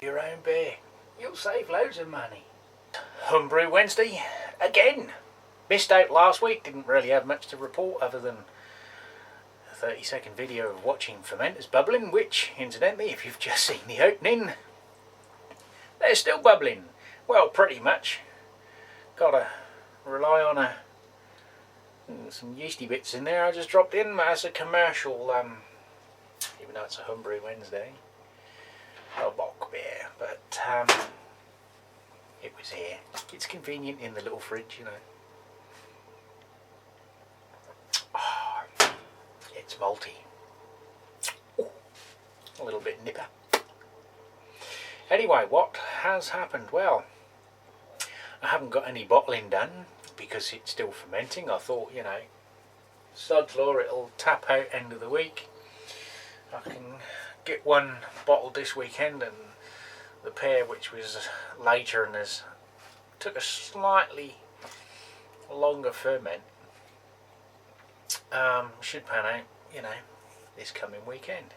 Your own beer. You'll save loads of money. Homebrew Wednesday again. Missed out last week, didn't really have much to report other than a 30-second video of watching fermenters bubbling, which, incidentally, if you've just seen the opening, they're still bubbling. Well, pretty much. Gotta rely on some yeasty bits in there I just dropped in as a commercial, even though it's a Homebrew Wednesday, a bock beer, but it was here. It's convenient in the little fridge, you know. Oh, it's malty. Ooh, a little bit nipper. Anyway, what has happened? Well, I haven't got any bottling done because it's still fermenting. I thought, you know, sod's law, it'll tap out end of the week. I can get one bottled this weekend, and the pair which was later and took a slightly longer ferment should pan out, you know, this coming weekend.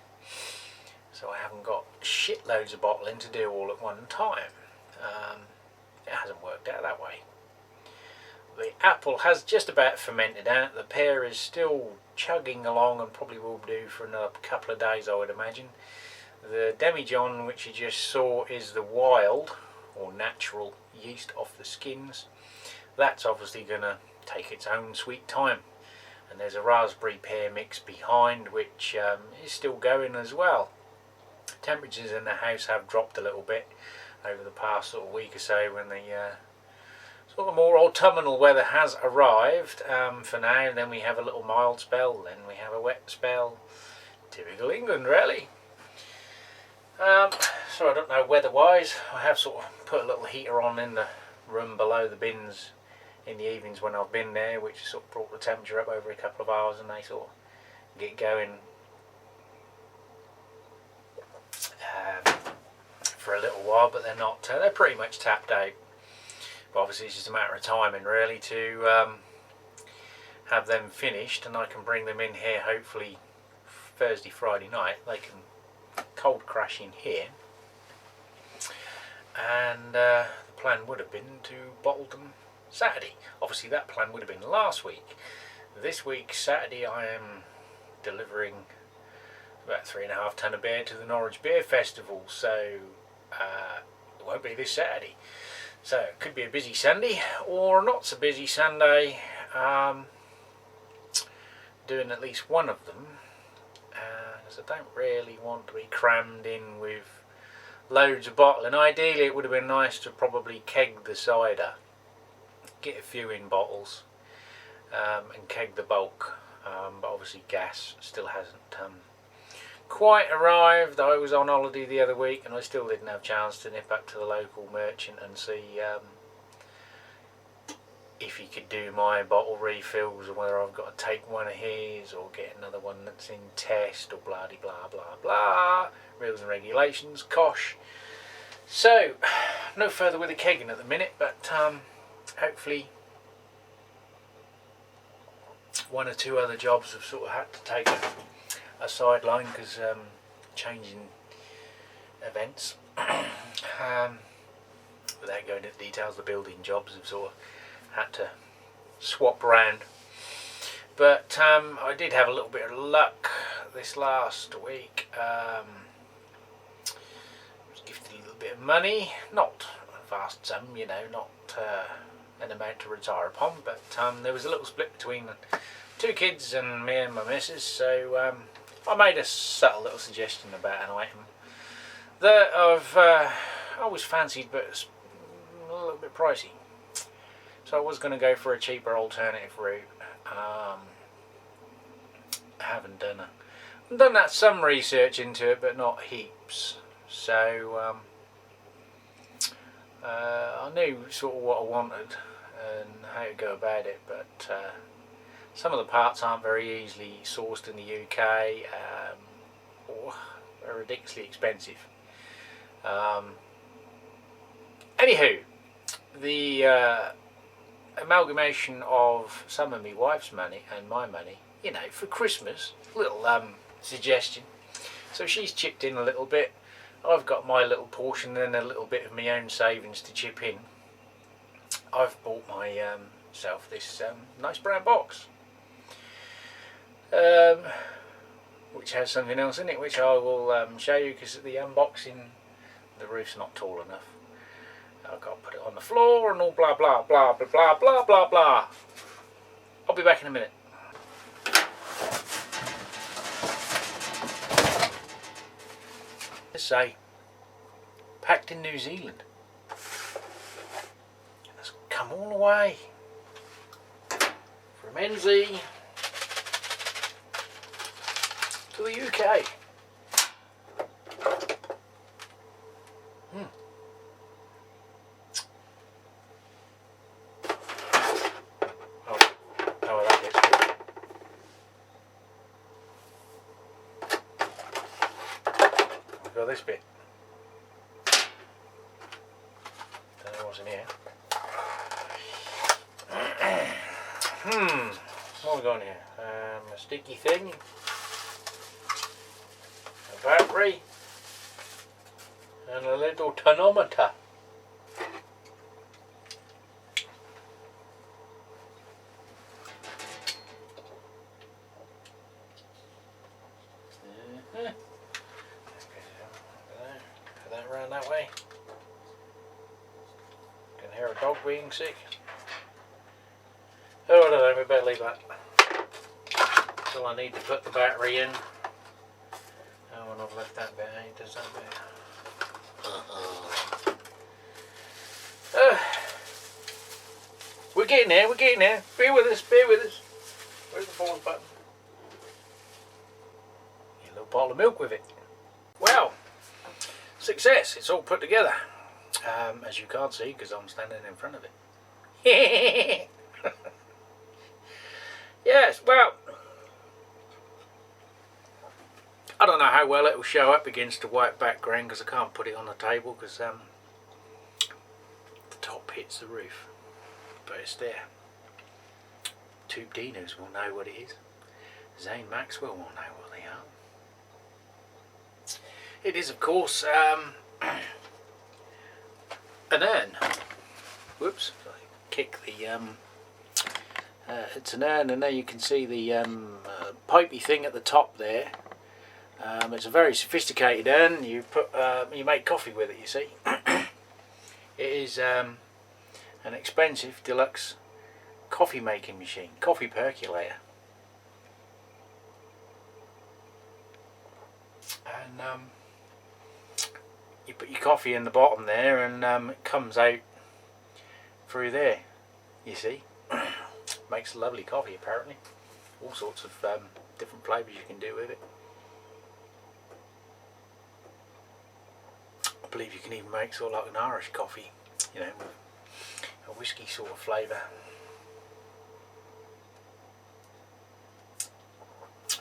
So I haven't got shitloads of bottling to do all at one time. It hasn't worked out that way. The apple has just about fermented out. The pear is still chugging along and probably will do for another couple of days, I would imagine. The demijohn, which you just saw, is the wild or natural yeast off the skins. That's obviously going to take its own sweet time. And there's a raspberry pear mix behind, which is still going as well. Temperatures in the house have dropped a little bit over the past sort of week or so when the sort of more autumnal weather has arrived for now. Then we have a little mild spell, then we have a wet spell. Typical England, really. So I don't know weather-wise. I have sort of put a little heater on in the room below the bins in the evenings when I've been there, which sort of brought the temperature up over a couple of hours, and they sort of get going for a little while, but they're not. They're pretty much tapped out. But obviously, it's just a matter of timing, really, to have them finished, and I can bring them in here hopefully Thursday, Friday night. They can cold crash in here, and the plan would have been to bottle them Saturday. Obviously, that plan would have been last week. This week, Saturday, I am delivering about 3.5 ton of beer to the Norwich Beer Festival, so it won't be this Saturday. So it could be a busy Sunday or not so busy Sunday, doing at least one of them, because I don't really want to be crammed in with loads of bottling. Ideally it would have been nice to probably keg the cider, get a few in bottles, and keg the bulk, but obviously gas still hasn't quite arrived. I was on holiday the other week and I still didn't have a chance to nip up to the local merchant and see if he could do my bottle refills, or whether I've got to take one of his or get another one that's in test, or blah de blah blah blah, rules and regulations, kosh. So no further with the kegging at the minute, but hopefully one or two other jobs have sort of had to take a sideline because changing events. Without going into details, the building jobs have sort of had to swap around. But I did have a little bit of luck this last week. I was gifted a little bit of money, not a vast sum, you know, not an amount to retire upon, but there was a little split between two kids and me and my missus, so I made a subtle little suggestion about an item that I've always fancied, but it's a little bit pricey. So I was going to go for a cheaper alternative route. I haven't done that some research into it, but not heaps. So I knew sort of what I wanted and how to go about it, but some of the parts aren't very easily sourced in the UK, or are ridiculously expensive. Anywho, the amalgamation of some of my wife's money and my money, you know, for Christmas, little suggestion. So she's chipped in a little bit. I've got my little portion and a little bit of my own savings to chip in. I've bought myself this nice brown box, which has something else in it, which I will show you, because at the unboxing the roof's not tall enough. I've got to put it on the floor and all blah blah blah blah blah blah blah blah. I'll be back in a minute. Let's say, packed in New Zealand. It's come all the way from NZ to the UK. Got this bit. Don't know what's in here. What have we got in here? A sticky thing, a battery, and a little tonometer. Around that way. Can hear a dog being sick. Oh, I don't know, we better leave that. So I need to put the battery in. Oh, and I've left that bit, does that bit. We're getting there, we're getting there. Bear with us, bear with us. Where's the pause button? Get a little bottle of milk with it. Well, success, it's all put together, as you can't see because I'm standing in front of it. Yes, well, I don't know how well it will show up against a white background because I can't put it on the table because the top hits the roof, but it's there. Tube Dinos will know what it is. Zane Maxwell will know what they are. It is, of course, an urn. Whoops, I kick the it's an urn, and there you can see the pipey thing at the top there. It's a very sophisticated urn. You put you make coffee with it, you see. It is an expensive deluxe coffee making machine, coffee percolator. And you put your coffee in the bottom there, and it comes out through there, you see. Makes lovely coffee apparently. All sorts of different flavours you can do with it. I believe you can even make sort of like an Irish coffee, you know, with a whiskey sort of flavour.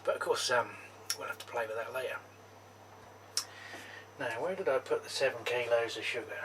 But of course we'll have to play with that later. Now, where did I put the 7 kilos of sugar?